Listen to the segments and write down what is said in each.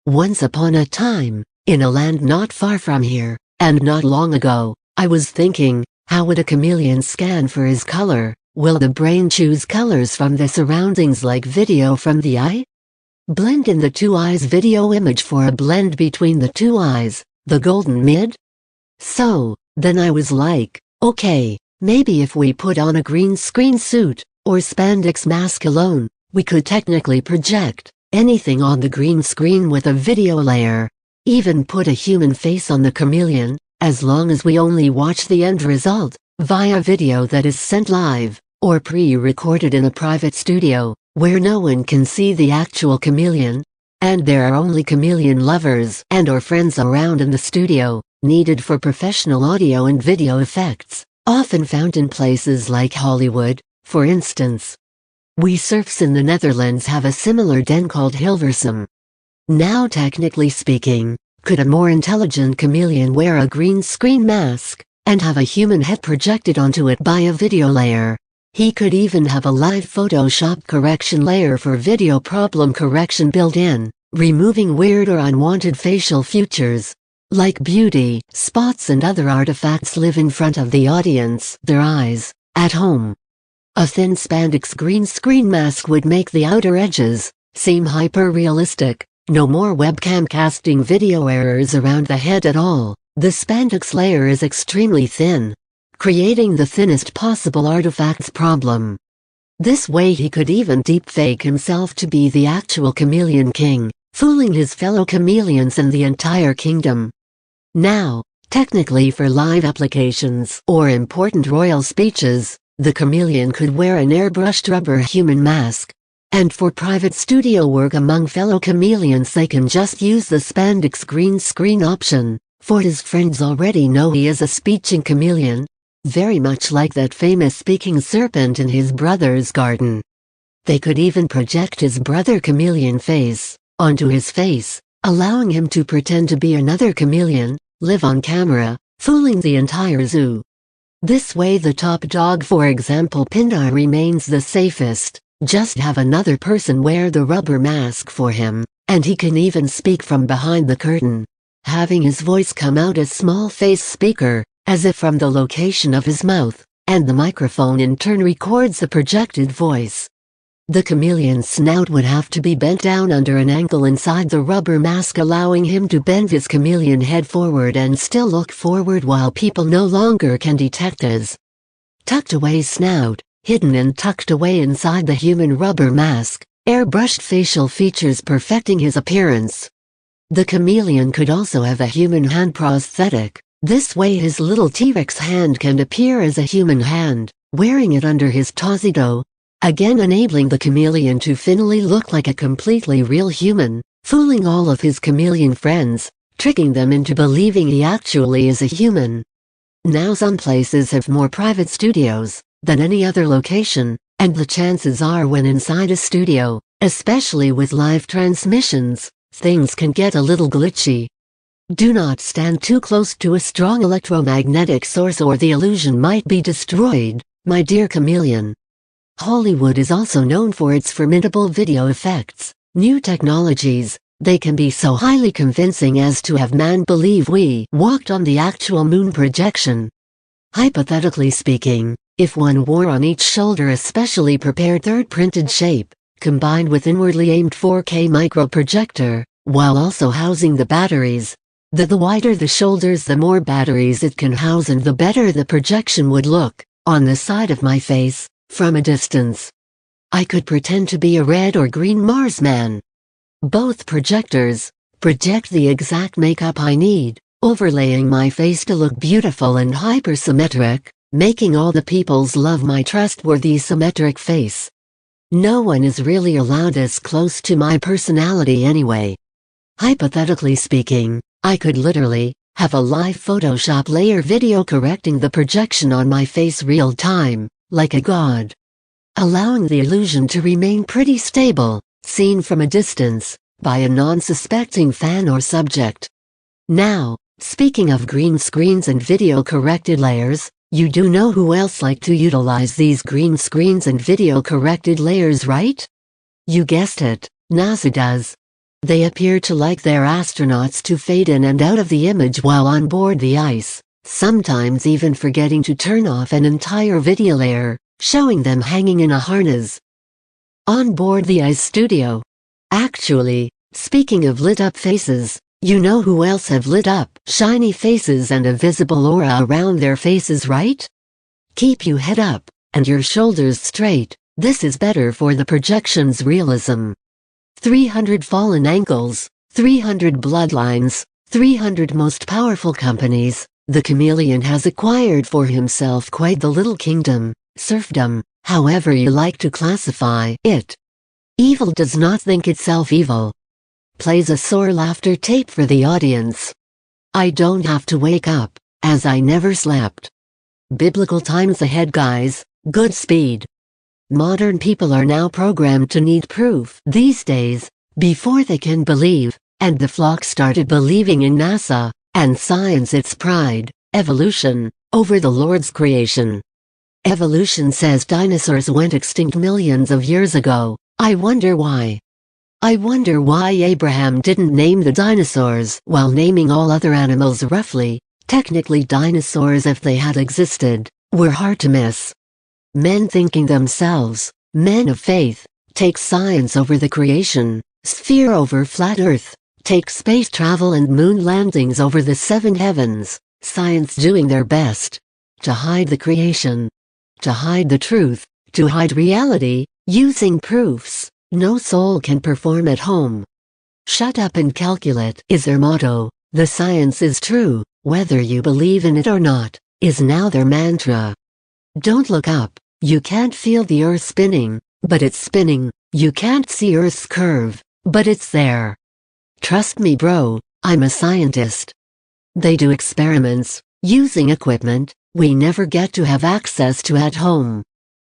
Once upon a time, in a land not far from here, and not long ago, I was thinking, how would a chameleon scan for his color? Will the brain choose colors from the surroundings like video from the eye? Blend in the two eyes video image for a blend between the two eyes, the golden mid? So, then I was like, okay, maybe if we put on a green screen suit, or spandex mask alone, we could technically project anything on the green screen with a video layer. Even put a human face on the chameleon, as long as we only watch the end result, via video that is sent live, or pre-recorded in a private studio, where no one can see the actual chameleon, and there are only chameleon lovers and or friends around in the studio, needed for professional audio and video effects, often found in places like Hollywood, for instance. We serfs in the Netherlands have a similar den called Hilversum. Now technically speaking, could a more intelligent chameleon wear a green screen mask, and have a human head projected onto it by a video layer? He could even have a live Photoshop correction layer for video problem correction built in, removing weird or unwanted facial features, like beauty spots and other artifacts live in front of the audience, their eyes, at home. A thin spandex green screen mask would make the outer edges seem hyper-realistic. No more webcam casting video errors around the head at all. The spandex layer is extremely thin, creating the thinnest possible artifacts problem. This way he could even deepfake himself to be the actual chameleon king, fooling his fellow chameleons and the entire kingdom. Now, technically for live applications or important royal speeches, the chameleon could wear an airbrushed rubber human mask. And for private studio work among fellow chameleons they can just use the spandex green screen option, for his friends already know he is a speaking chameleon, very much like that famous speaking serpent in his brother's garden. They could even project his brother chameleon face onto his face, allowing him to pretend to be another chameleon, live on camera, fooling the entire zoo. This way the top dog, for example Pindar, remains the safest. Just have another person wear the rubber mask for him, and he can even speak from behind the curtain, having his voice come out as small face speaker, as if from the location of his mouth, and the microphone in turn records the projected voice. The chameleon's snout would have to be bent down under an angle inside the rubber mask, allowing him to bend his chameleon head forward and still look forward while people no longer can detect his tucked away snout, hidden and tucked away inside the human rubber mask, airbrushed facial features perfecting his appearance. The chameleon could also have a human hand prosthetic. This way his little T-Rex hand can appear as a human hand, wearing it under his torso, again enabling the chameleon to finally look like a completely real human, fooling all of his chameleon friends, tricking them into believing he actually is a human. Now some places have more private studios than any other location, and the chances are when inside a studio, especially with live transmissions, things can get a little glitchy. Do not stand too close to a strong electromagnetic source or the illusion might be destroyed, my dear chameleon. Hollywood is also known for its formidable video effects, new technologies. They can be so highly convincing as to have man believe we walked on the actual moon projection. Hypothetically speaking, if one wore on each shoulder a specially prepared third-printed shape, combined with inwardly aimed 4K microprojector, while also housing the batteries, the wider the shoulders the more batteries it can house and the better the projection would look, on the side of my face, from a distance. I could pretend to be a red or green Mars man. Both projectors project the exact makeup I need, overlaying my face to look beautiful and hypersymmetric, making all the peoples love my trustworthy symmetric face. No one is really allowed this close to my personality anyway. Hypothetically speaking, I could literally have a live Photoshop layer video correcting the projection on my face real time, like a god, allowing the illusion to remain pretty stable, seen from a distance, by a non-suspecting fan or subject. Now, speaking of green screens and video corrected layers, you do know who else like to utilize these green screens and video corrected layers, right? You guessed it, NASA does. They appear to like their astronauts to fade in and out of the image while on board the ice, sometimes even forgetting to turn off an entire video layer, showing them hanging in a harness on board the ice studio. Actually, speaking of lit up faces, you know who else have lit up shiny faces and a visible aura around their faces, right? Keep your head up and your shoulders straight. This is better for the projection's realism. 300 fallen angles, 300 bloodlines, 300 most powerful companies. The chameleon has acquired for himself quite the little kingdom, serfdom, however you like to classify it. Evil does not think itself evil. Plays a sore laughter tape for the audience. I don't have to wake up, as I never slept. Biblical times ahead, guys. Godspeed. Modern people are now programmed to need proof these days, before they can believe, and the flock started believing in NASA, and science its pride, evolution, over the Lord's creation. Evolution says dinosaurs went extinct millions of years ago. I wonder why. I wonder why Abraham didn't name the dinosaurs while naming all other animals roughly. Technically dinosaurs, if they had existed, were hard to miss. Men thinking themselves, men of faith, take science over the creation, sphere over flat earth, take space travel and moon landings over the seven heavens, science doing their best to hide the creation, to hide the truth, to hide reality, using proofs no soul can perform at home. Shut up and calculate is their motto. The science is true, whether you believe in it or not, is now their mantra. Don't look up. You can't feel the earth spinning, but it's spinning. You can't see Earth's curve, but it's there. Trust me, bro, I'm a scientist. They do experiments, using equipment we never get to have access to at home.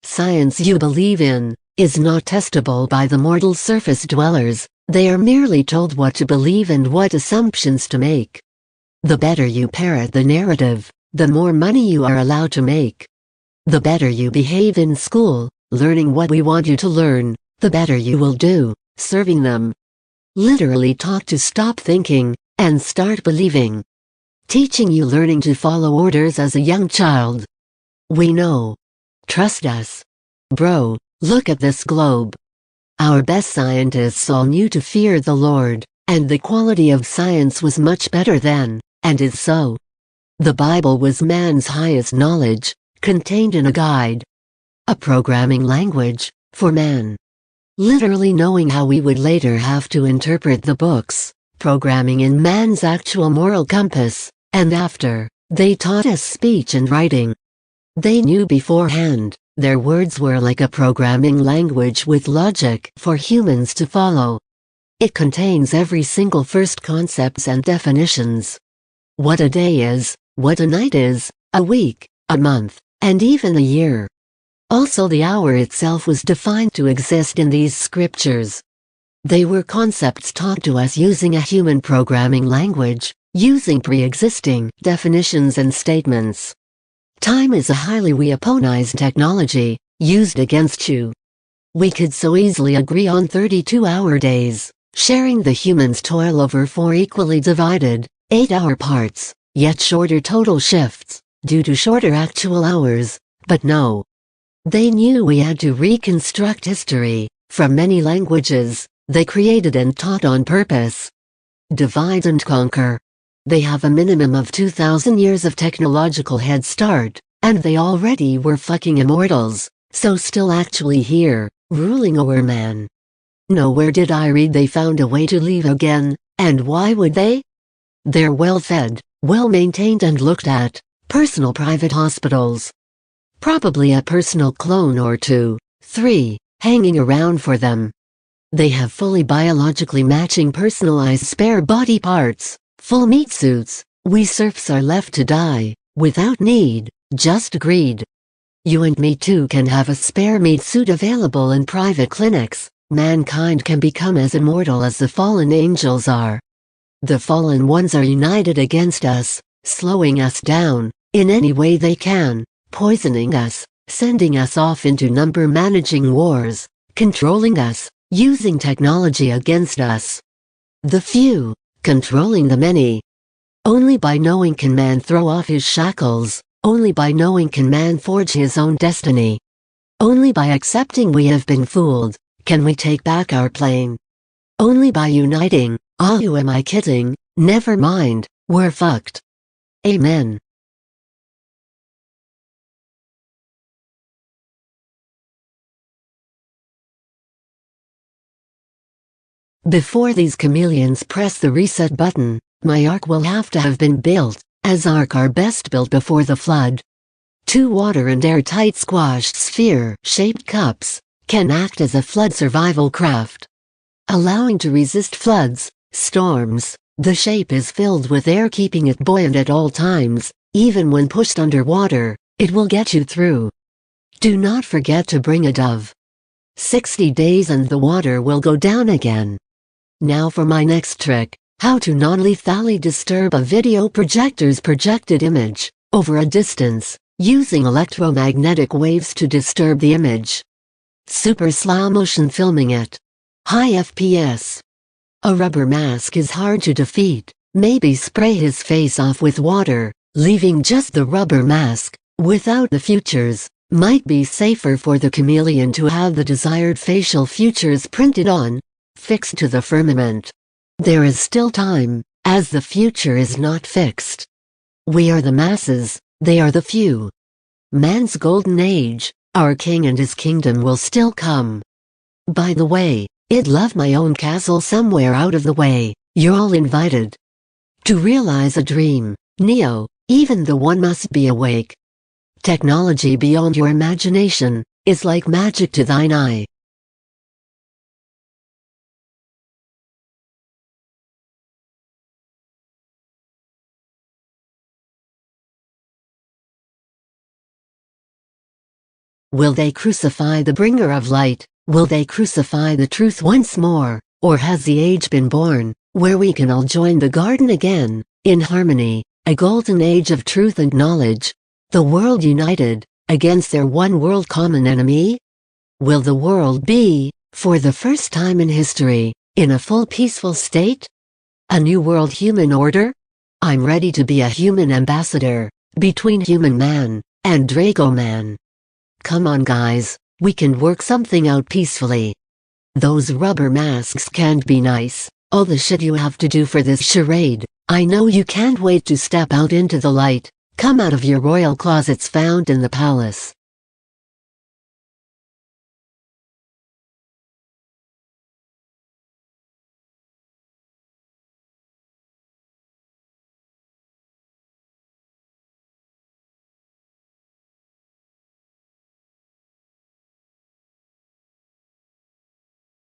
Science you believe in is not testable by the mortal surface dwellers. They are merely told what to believe and what assumptions to make. The better you parrot the narrative, the more money you are allowed to make. The better you behave in school, learning what we want you to learn, the better you will do, serving them. Literally taught to stop thinking, and start believing. Teaching you learning to follow orders as a young child. We know. Trust us. Bro, look at this globe. Our best scientists all knew to fear the Lord, and the quality of science was much better then, and is so. The Bible was man's highest knowledge, contained in a guide. A programming language, for man. Literally knowing how we would later have to interpret the books, programming in man's actual moral compass, and after, they taught us speech and writing. They knew beforehand, their words were like a programming language with logic for humans to follow. It contains every single first concepts and definitions. What a day is, what a night is, a week, a month, and even a year. Also the hour itself was defined to exist in these scriptures. They were concepts taught to us using a human programming language, using pre-existing definitions and statements. Time is a highly weaponized technology, used against you. We could so easily agree on 32-hour days, sharing the humans' toil over 4 equally divided, 8-hour parts, yet shorter total shifts, due to shorter actual hours, but no. They knew we had to reconstruct history, from many languages, they created and taught on purpose. Divide and conquer. They have a minimum of 2,000 years of technological head start, and they already were fucking immortals, so still actually here, ruling over man. Nowhere did I read they found a way to leave again, and why would they? They're well-fed, well-maintained and looked at, personal private hospitals. Probably a personal clone or 2, 3, hanging around for them. They have fully biologically matching personalized spare body parts, full meat suits. We serfs are left to die, without need, just greed. You and me too can have a spare meat suit available in private clinics. Mankind can become as immortal as the fallen angels are. The fallen ones are united against us, slowing us down, in any way they can, poisoning us, sending us off into number-managing wars, controlling us, using technology against us. The few, controlling the many. Only by knowing can man throw off his shackles, only by knowing can man forge his own destiny. Only by accepting we have been fooled, can we take back our plane. Only by uniting, ah who am I kidding, never mind, we're fucked. Amen. Before these chameleons press the reset button, my ark will have to have been built, as ark are best built before the flood. 2 water and airtight squashed sphere-shaped cups can act as a flood survival craft. Allowing to resist floods, storms, the shape is filled with air keeping it buoyant at all times, even when pushed underwater, it will get you through. Do not forget to bring a dove. 60 days and the water will go down again. Now for my next trick, how to non-lethally disturb a video projector's projected image, over a distance, using electromagnetic waves to disturb the image. Super slow motion filming it. High FPS. A rubber mask is hard to defeat, maybe spray his face off with water, leaving just the rubber mask, without the features, might be safer for the chameleon to have the desired facial features printed on, fixed to the firmament. There is still time, as the future is not fixed. We are the masses, they are the few. Man's golden age, our king and his kingdom will still come. By the way, I'd love my own castle somewhere out of the way, you're all invited. To realize a dream, Neo, even the one must be awake. Technology beyond your imagination, is like magic to thine eye. Will they crucify the bringer of light? Will they crucify the truth once more? Or has the age been born, where we can all join the garden again, in harmony, a golden age of truth and knowledge? The world united, against their one world common enemy? Will the world be, for the first time in history, in a full peaceful state? A new world human order? I'm ready to be a human ambassador, between human man, and Draco man. Come on guys, we can work something out peacefully. Those rubber masks can't be nice, all the shit you have to do for this charade. I know you can't wait to step out into the light, come out of your royal closets found in the palace.